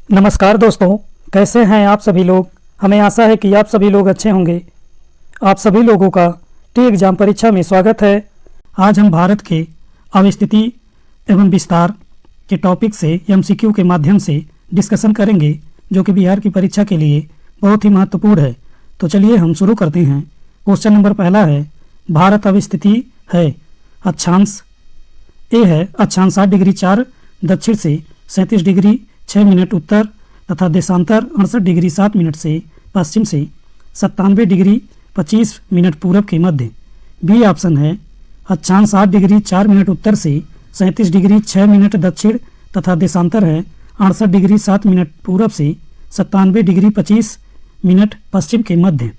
नमस्कार दोस्तों, कैसे हैं आप सभी लोग। हमें आशा है कि आप सभी लोग अच्छे होंगे। आप सभी लोगों का टी एग्ज़ाम परीक्षा में स्वागत है। आज हम भारत के अवस्थिति एवं विस्तार के टॉपिक से एमसीक्यू के माध्यम से डिस्कशन करेंगे, जो कि बिहार की परीक्षा के लिए बहुत ही महत्वपूर्ण है। तो चलिए हम शुरू करते हैं। क्वेश्चन नंबर पहला है, भारत अवस्थिति है। अक्षांश ए है, अक्षांश 60 डिग्री 4 दक्षिण से 37 डिग्री 6 मिनट उत्तर तथा देशांतर 68 डिग्री 7 मिनट से पश्चिम से 97 डिग्री 25 मिनट पूरब के मध्य। बी ऑप्शन है, अक्षांश 60 डिग्री 4 मिनट उत्तर से 37 डिग्री 6 मिनट दक्षिण तथा देशांतर है 68 डिग्री 7 मिनट पूरब से 97 डिग्री 25 मिनट पश्चिम के मध्य।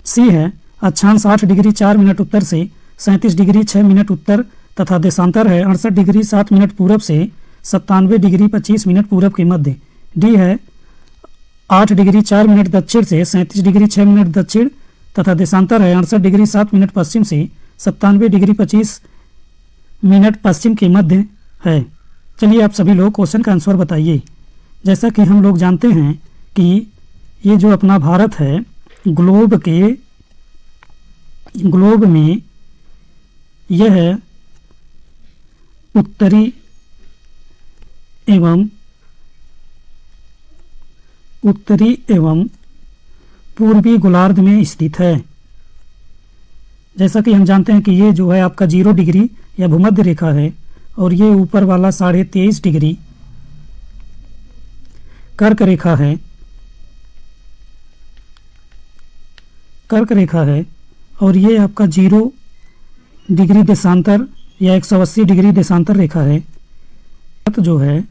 सी है, अक्षांश 8 डिग्री 4 मिनट उत्तर से 37 डिग्री 6 मिनट उत्तर तथा देशांतर है 68 डिग्री 7 मिनट पूरब से 97 डिग्री 25 मिनट पूरब के मध्य। डी है, 8 डिग्री 4 मिनट दक्षिण से 37 डिग्री 6 मिनट दक्षिण तथा देशांतर है 68 डिग्री 7 मिनट पश्चिम से 97 डिग्री 25 मिनट पश्चिम के मध्य है। चलिए आप सभी लोग क्वेश्चन का आंसर बताइए। जैसा कि हम लोग जानते हैं कि ये जो अपना भारत है, ग्लोब में यह है उत्तरी एवं पूर्वी गोलार्ध में स्थित है। जैसा कि हम जानते हैं कि ये जो है आपका 0 डिग्री या भूमध्य रेखा है और ये ऊपर वाला 23.5 डिग्री कर्क रेखा है और ये आपका 0 डिग्री देशांतर या 180 डिग्री देशांतर रेखा है। जो है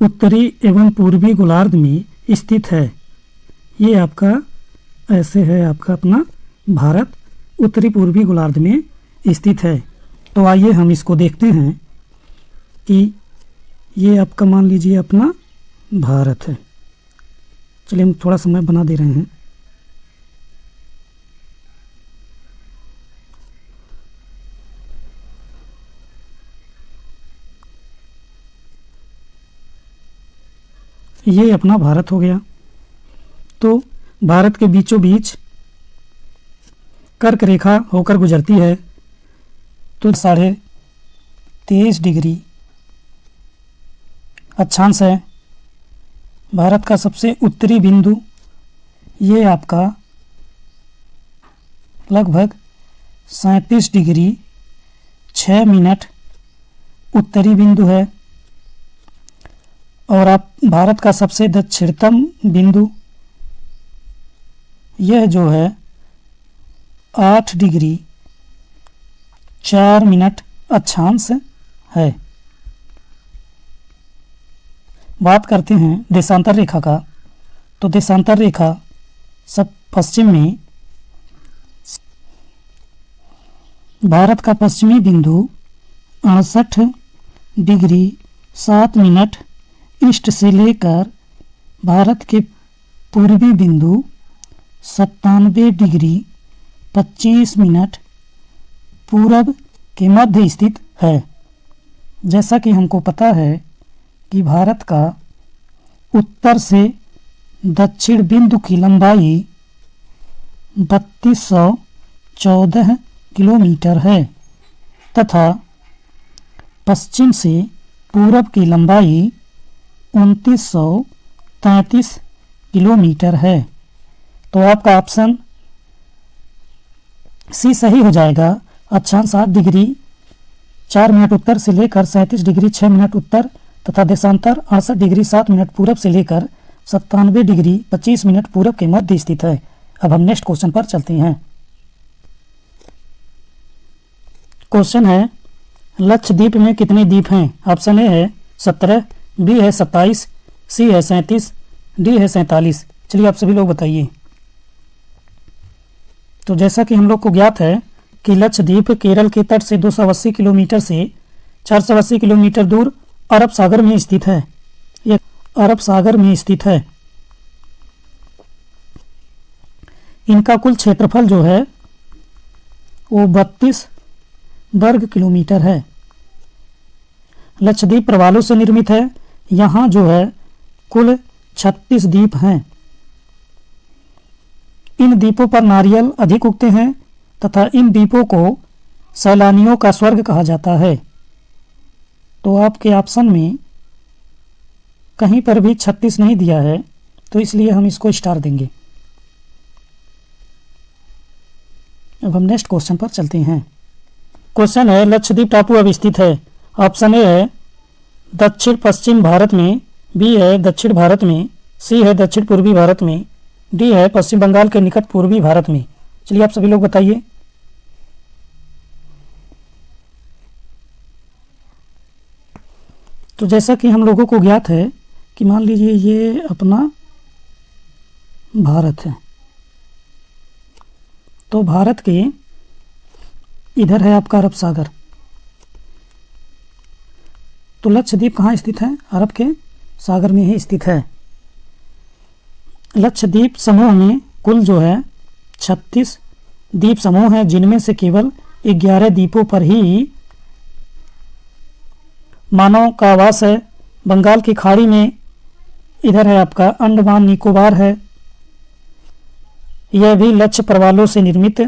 उत्तरी एवं पूर्वी गोलार्ध में स्थित है। ये आपका ऐसे है, आपका अपना भारत उत्तरी पूर्वी गोलार्ध में स्थित है। तो आइए हम इसको देखते हैं कि ये आपका मान लीजिए अपना भारत है। चलिए हम थोड़ा समय बना दे रहे हैं। ये अपना भारत हो गया। तो भारत के बीचों बीच कर्क रेखा होकर गुजरती है। तो 23.5 डिग्री अक्षांश है। भारत का सबसे उत्तरी बिंदु ये आपका लगभग 37 डिग्री 6 मिनट उत्तरी बिंदु है। और आप भारत का सबसे दक्षिणतम बिंदु यह जो है 8 डिग्री 4 मिनट अक्षांश है। बात करते हैं देशांतर रेखा का। तो देशांतर रेखा सब पश्चिम में भारत का पश्चिमी बिंदु 68 डिग्री 7 मिनट ईस्ट से लेकर भारत के पूर्वी बिंदु 97 डिग्री 25 मिनट पूरब के मध्य स्थित है। जैसा कि हमको पता है कि भारत का उत्तर से दक्षिण बिंदु की लंबाई 3214 किलोमीटर है तथा पश्चिम से पूरब की लंबाई 2933 किलोमीटर है। तो आपका ऑप्शन सी सही हो जाएगा। अक्षांश 7 डिग्री 4 मिनट उत्तर से लेकर 37 डिग्री 6 मिनट उत्तर तथा देशांतर 68 डिग्री 7 मिनट पूरब से लेकर 97 डिग्री 25 मिनट पूरब के मध्य स्थित है। अब हम नेक्स्ट क्वेश्चन पर चलते हैं। क्वेश्चन है, लक्षद्वीप में कितने द्वीप हैं। ऑप्शन ए है 17, बी है 27, सी है 37, डी है 47। चलिए आप सभी लोग बताइए। तो जैसा कि हम लोग को ज्ञात है कि लक्षद्वीप केरल के तट से 280 किलोमीटर से 480 किलोमीटर दूर अरब सागर में स्थित है। यह अरब सागर में स्थित है। इनका कुल क्षेत्रफल जो है वो 32 वर्ग किलोमीटर है। लक्षद्वीप प्रवालों से निर्मित है। यहाँ जो है कुल 36 द्वीप हैं। इन द्वीपों पर नारियल अधिक उगते हैं तथा इन द्वीपों को सैलानियों का स्वर्ग कहा जाता है। तो आपके ऑप्शन में कहीं पर भी 36 नहीं दिया है, तो इसलिए हम इसको स्टार देंगे। अब हम नेक्स्ट क्वेश्चन पर चलते हैं। क्वेश्चन है, लक्षद्वीप टापू अब स्थित है। ऑप्शन ए है दक्षिण पश्चिम भारत में, बी है दक्षिण भारत में, सी है दक्षिण पूर्वी भारत में, डी है पश्चिम बंगाल के निकट पूर्वी भारत में। चलिए आप सभी लोग बताइए। तो जैसा कि हम लोगों को ज्ञात है कि मान लीजिए ये अपना भारत है, तो भारत के इधर है आपका अरब सागर। तो लक्षद्वीप कहाँ स्थित है? अरब के सागर में ही स्थित है। लक्षद्वीप समूह में कुल जो है 36 द्वीप समूह हैं, जिनमें से केवल 11 द्वीपों पर ही मानव का आवास है। बंगाल की खाड़ी में इधर है आपका अंडमान निकोबार है, यह भी लक्ष्य प्रवालों से निर्मित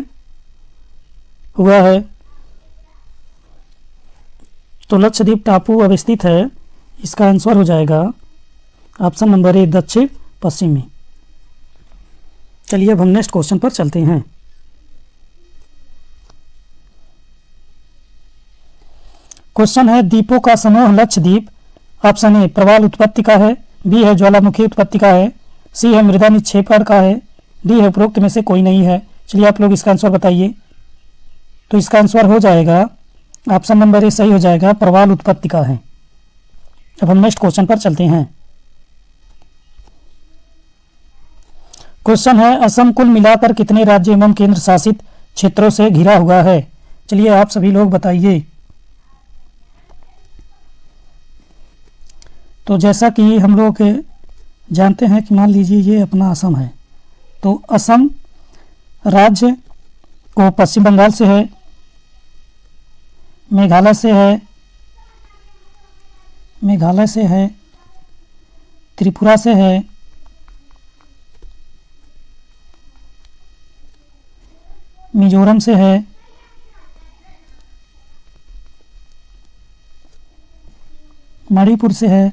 हुआ है। तो लक्षद्वीप टापू अब स्थित है, इसका आंसर हो जाएगा ऑप्शन नंबर ए दक्षिण पश्चिम में। चलिए अब हम नेक्स्ट क्वेश्चन पर चलते हैं। क्वेश्चन है, द्वीपों का समूह लक्षद्वीप ऑप्शन ए प्रवाल उत्पत्ति का है, बी है ज्वालामुखी उत्पत्ति का है, सी है मृदा निक्षेपण का है, डी है उपरोक्त में से कोई नहीं है। चलिए आप लोग इसका आंसर बताइए। तो इसका आंसर हो जाएगा ऑप्शन नंबर ए सही हो जाएगा, प्रवाल उत्पत्ति का है। अब हम नेक्स्ट क्वेश्चन पर चलते हैं। क्वेश्चन है, असम कुल मिलाकर कितने राज्य एवं केंद्र शासित क्षेत्रों से घिरा हुआ है? चलिए आप सभी लोग बताइए। तो जैसा कि हम लोग जानते हैं कि मान लीजिए ये अपना असम है, तो असम राज्य को पश्चिम बंगाल से है, मेघालय से है, त्रिपुरा से है, मिजोरम से है, मणिपुर से है,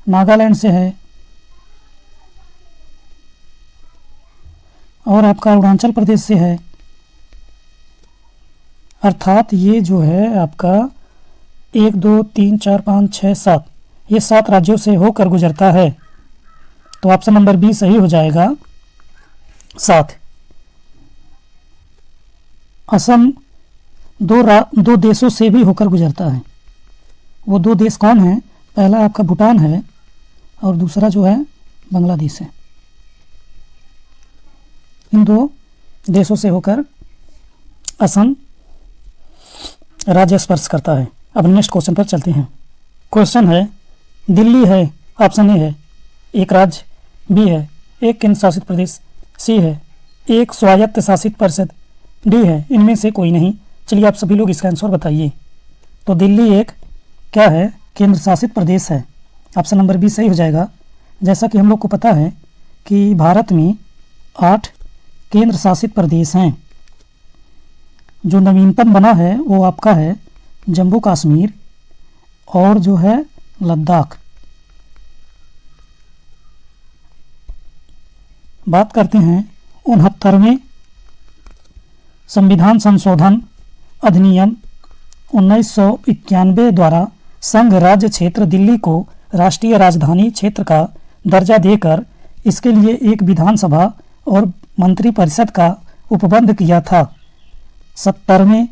नागालैंड से है और आपका अरुणाचल प्रदेश से है। अर्थात ये जो है आपका 1 2 3 4 5 6 7 ये 7 राज्यों से होकर गुजरता है। तो ऑप्शन नंबर बी सही हो जाएगा 7। असम दो देशों से भी होकर गुजरता है। वो 2 देश कौन है? पहला आपका भूटान है और दूसरा जो है बांग्लादेश है। इन 2 देशों से होकर असम राज्य स्पर्श करता है। अब नेक्स्ट क्वेश्चन पर चलते हैं। क्वेश्चन है, दिल्ली है ऑप्शन ए है एक राज्य, बी है एक केंद्र शासित प्रदेश, सी है एक स्वायत्त शासित परिषद, डी है इनमें से कोई नहीं। चलिए आप सभी लोग इसका आंसर बताइए। तो दिल्ली एक क्या है? केंद्र शासित प्रदेश है। ऑप्शन नंबर बी सही हो जाएगा। जैसा कि हम लोग को पता है कि भारत में 8 केंद्र शासित प्रदेश हैं। जो नवीनतम बना है वो आपका है जम्मू कश्मीर और जो है लद्दाख। बात करते हैं 69वें संविधान संशोधन अधिनियम 1991 द्वारा संघ राज्य क्षेत्र दिल्ली को राष्ट्रीय राजधानी क्षेत्र का दर्जा देकर इसके लिए एक विधानसभा और मंत्रिपरिषद का उपबंध किया था। 70वें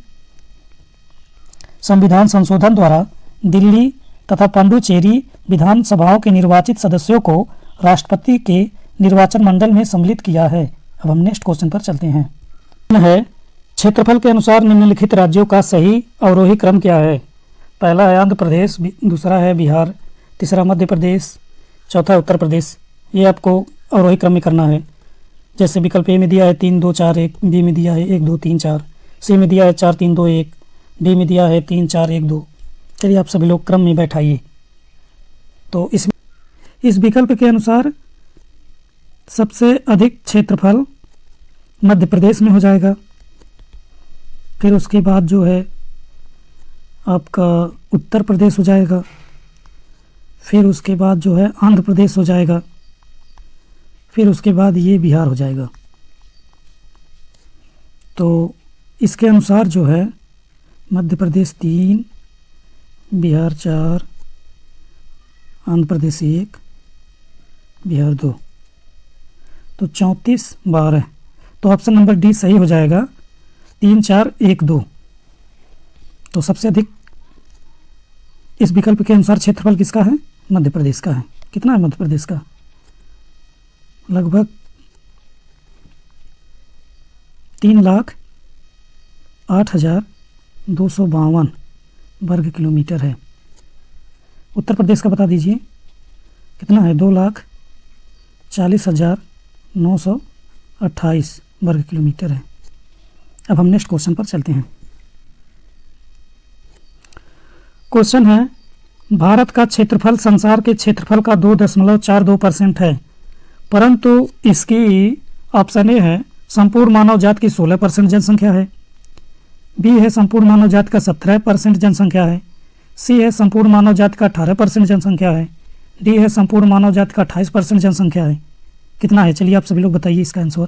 संविधान संशोधन द्वारा दिल्ली तथा पुडुचेरी विधानसभाओं के निर्वाचित सदस्यों को राष्ट्रपति के निर्वाचन मंडल में सम्मिलित किया है। अब हम नेक्स्ट क्वेश्चन पर चलते हैं। है क्षेत्रफल के अनुसार निम्नलिखित राज्यों का सही अवरोही क्रम क्या है? पहला है आंध्र प्रदेश, दूसरा है बिहार, तीसरा मध्य प्रदेश, चौथा उत्तर प्रदेश। ये आपको अवरोही क्रम में करना है। जैसे विकल्प ए में दिया है 3 2 4 1, बी में दिया है 1 2 3 4, सी में दिया है 4 3 2 1, डी में दिया है 3 4 1 2। चलिए आप सभी लोग क्रम में बैठाइए। तो इस विकल्प के अनुसार सबसे अधिक क्षेत्रफल मध्य प्रदेश में हो जाएगा। फिर उसके बाद जो है आपका उत्तर प्रदेश हो जाएगा। फिर उसके बाद जो है आंध्र प्रदेश हो जाएगा। फिर उसके बाद ये बिहार हो जाएगा। तो इसके अनुसार जो है मध्य प्रदेश 3, बिहार 4, आंध्र प्रदेश 1, बिहार 2, तो 34, 12। तो ऑप्शन नंबर डी सही हो जाएगा, 3, 4, 1, 2। तो सबसे अधिक इस विकल्प के अनुसार क्षेत्रफल किसका है? मध्य प्रदेश का है। कितना है मध्य प्रदेश का? लगभग 3,08,252 वर्ग किलोमीटर है। उत्तर प्रदेश का बता दीजिए कितना है? 2,40,928 वर्ग किलोमीटर है। अब हम नेक्स्ट क्वेश्चन पर चलते हैं। क्वेश्चन है, भारत का क्षेत्रफल संसार के क्षेत्रफल का 2.42% है, परंतु इसकी ऑप्शन ए है संपूर्ण मानव जाति की 16% जनसंख्या है, बी है संपूर्ण मानव जाति का 17% जनसंख्या है, सी है संपूर्ण मानव जाति का 18% जनसंख्या है, डी है संपूर्ण मानव जाति का 28% जनसंख्या है। कितना है? चलिए आप सभी लोग बताइए इसका आंसर।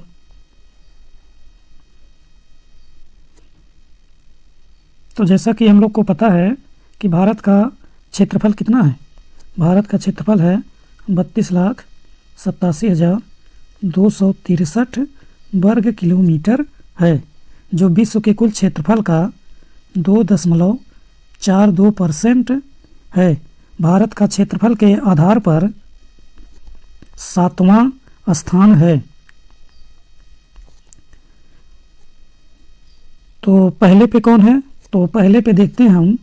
तो जैसा कि हम लोग को पता है कि भारत का क्षेत्रफल कितना है? भारत का क्षेत्रफल है 32,87,263 वर्ग किलोमीटर है, जो विश्व के कुल क्षेत्रफल का 2.42% है। भारत का क्षेत्रफल के आधार पर 7वां स्थान है। तो पहले पे कौन है? तो पहले पे देखते हैं हम,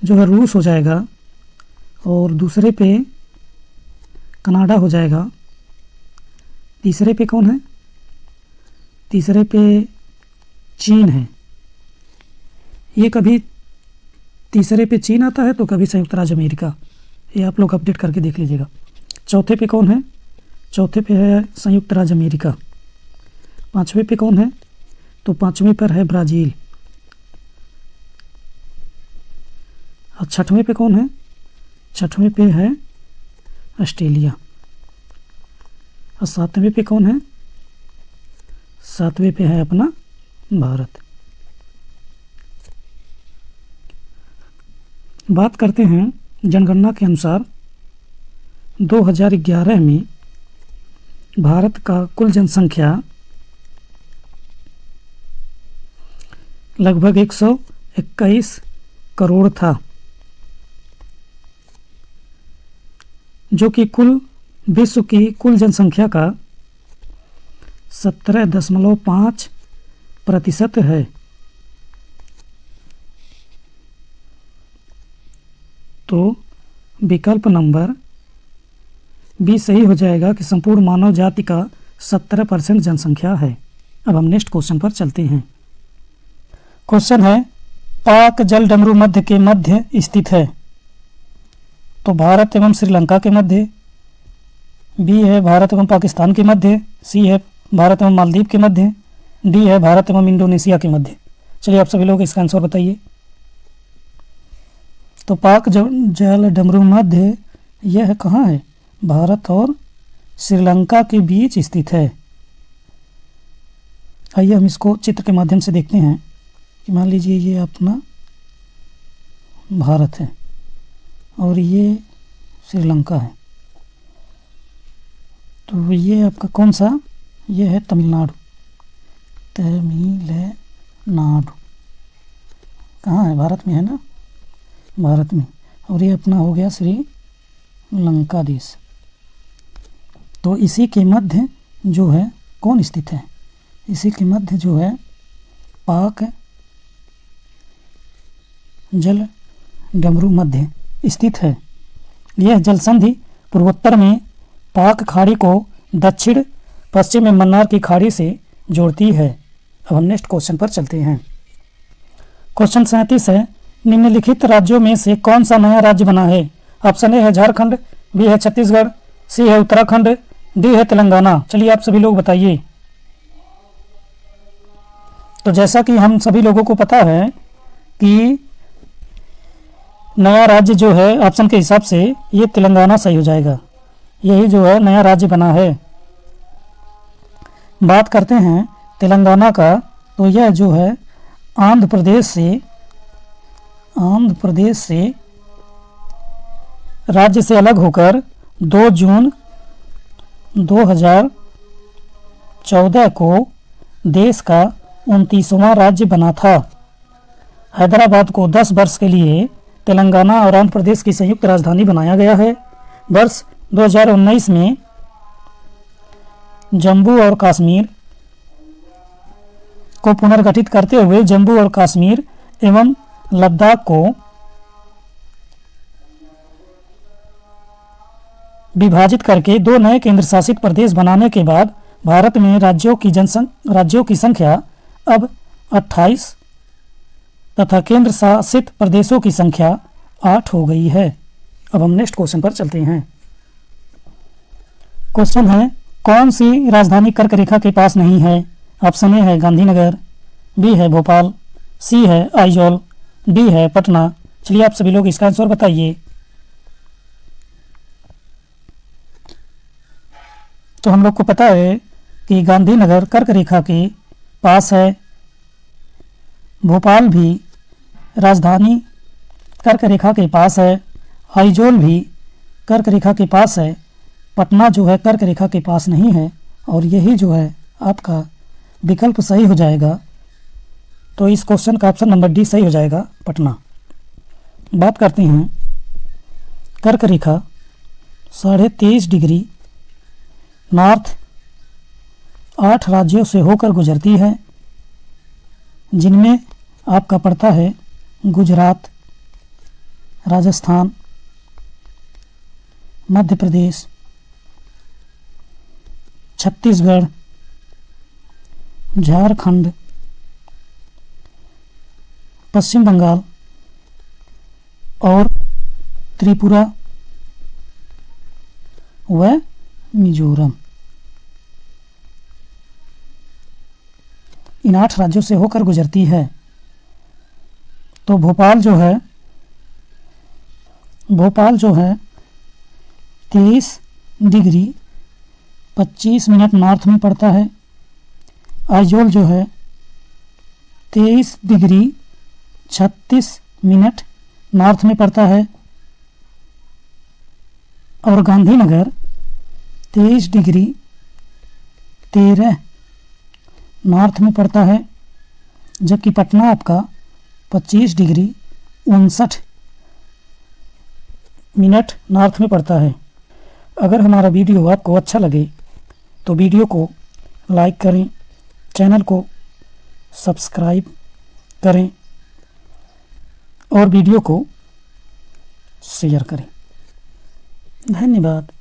जो है रूस हो जाएगा, और दूसरे पे कनाडा हो जाएगा। तीसरे पे कौन है? तीसरे पे चीन है। ये कभी तीसरे पे चीन आता है तो कभी संयुक्त राज्य अमेरिका, ये आप लोग अपडेट करके देख लीजिएगा। चौथे पे कौन है? चौथे पे है संयुक्त राज्य अमेरिका। पांचवें पे कौन है? तो पांचवें पर है ब्राज़ील। और छठवें पे कौन है? छठवें पे है ऑस्ट्रेलिया। और सातवें पे कौन है? सातवें पे है अपना भारत। बात करते हैं जनगणना के अनुसार 2011 में भारत का कुल जनसंख्या लगभग 121 करोड़ था, जो कि कुल विश्व की कुल जनसंख्या का 17.5% है। तो विकल्प नंबर बी सही हो जाएगा कि संपूर्ण मानव जाति का 17% जनसंख्या है। अब हम नेक्स्ट क्वेश्चन पर चलते हैं। क्वेश्चन है, पाक जल डमरू मध्य के मध्य स्थित है। तो भारत एवं श्रीलंका के मध्य, बी है भारत एवं पाकिस्तान के मध्य, सी है भारत एवं मालदीव के मध्य, डी है भारत एवं इंडोनेशिया के मध्य। चलिए आप सभी लोग इसका आंसर बताइए। तो पाक जल डमरू मध्य यह कहाँ है? भारत और श्रीलंका के बीच स्थित है। आइए हम इसको चित्र के माध्यम से देखते हैं कि मान लीजिए ये अपना भारत है और ये श्रीलंका है। तो ये आपका कौन सा? ये है तमिलनाडु। तमिलनाडु कहाँ है? भारत में है ना, भारत में। और ये अपना हो गया श्रीलंका देश। तो इसी के मध्य जो है कौन स्थित है? इसी के मध्य जो है पाक जल डमरू मध्य स्थित है। यह जलसंधि पूर्वोत्तर में पाक खाड़ी को दक्षिण पश्चिम में मन्नार की खाड़ी से जोड़ती है। अब हम नेक्स्ट क्वेश्चन पर चलते हैं। क्वेश्चन 37 है, निम्नलिखित राज्यों में से कौन सा नया राज्य बना है? ऑप्शन ए है झारखंड, बी है छत्तीसगढ़, सी है उत्तराखंड, डी है तेलंगाना। चलिए आप सभी लोग बताइए। तो जैसा कि हम सभी लोगों को पता है कि नया राज्य जो है ऑप्शन के हिसाब से ये तेलंगाना सही हो जाएगा। यही जो है नया राज्य बना है। बात करते हैं तेलंगाना का, तो यह जो है आंध्र प्रदेश से राज्य से अलग होकर 2 जून 2014 को देश का 29वां राज्य बना था। हैदराबाद को 10 वर्ष के लिए तेलंगाना और आंध्र प्रदेश की संयुक्त राजधानी बनाया गया है। वर्ष 2019 में जम्मू और कश्मीर को पुनर्गठित करते हुए जम्मू और कश्मीर एवं लद्दाख को विभाजित करके 2 नए केंद्र शासित प्रदेश बनाने के बाद भारत में राज्यों की संख्या अब 28 तथा केंद्र शासित प्रदेशों की संख्या 8 हो गई है। अब हम नेक्स्ट क्वेश्चन पर चलते हैं। क्वेश्चन है, कौन सी राजधानी कर्क रेखा के पास नहीं है? ऑप्शन ए है गांधीनगर, बी है भोपाल, सी है आइजॉल, डी है पटना। चलिए आप सभी लोग इसका आंसर बताइए। तो हम लोग को पता है कि गांधीनगर कर्क रेखा के पास है, भोपाल भी राजधानी कर्क रेखा के पास है, आइजॉल भी कर्क रेखा के पास है, पटना जो है कर्क रेखा के पास नहीं है, और यही जो है आपका विकल्प सही हो जाएगा। तो इस क्वेश्चन का ऑप्शन नंबर डी सही हो जाएगा, पटना। बात करते हैं कर्क रेखा 23.5 डिग्री नॉर्थ 8 राज्यों से होकर गुजरती है, जिनमें आपका पड़ता है गुजरात, राजस्थान, मध्य प्रदेश, छत्तीसगढ़, झारखंड, पश्चिम बंगाल और त्रिपुरा व मिजोरम। इन 8 राज्यों से होकर गुजरती है। तो भोपाल जो है 23 डिग्री 25 मिनट नॉर्थ में पड़ता है। आइजॉल जो है 23 डिग्री 36 मिनट नॉर्थ में पड़ता है, और गांधीनगर 23 डिग्री 13 नॉर्थ में पड़ता है, जबकि पटना आपका 25 डिग्री 59 मिनट नॉर्थ में पड़ता है। अगर हमारा वीडियो आपको अच्छा लगे तो वीडियो को लाइक करें, चैनल को सब्सक्राइब करें और वीडियो को शेयर करें। धन्यवाद।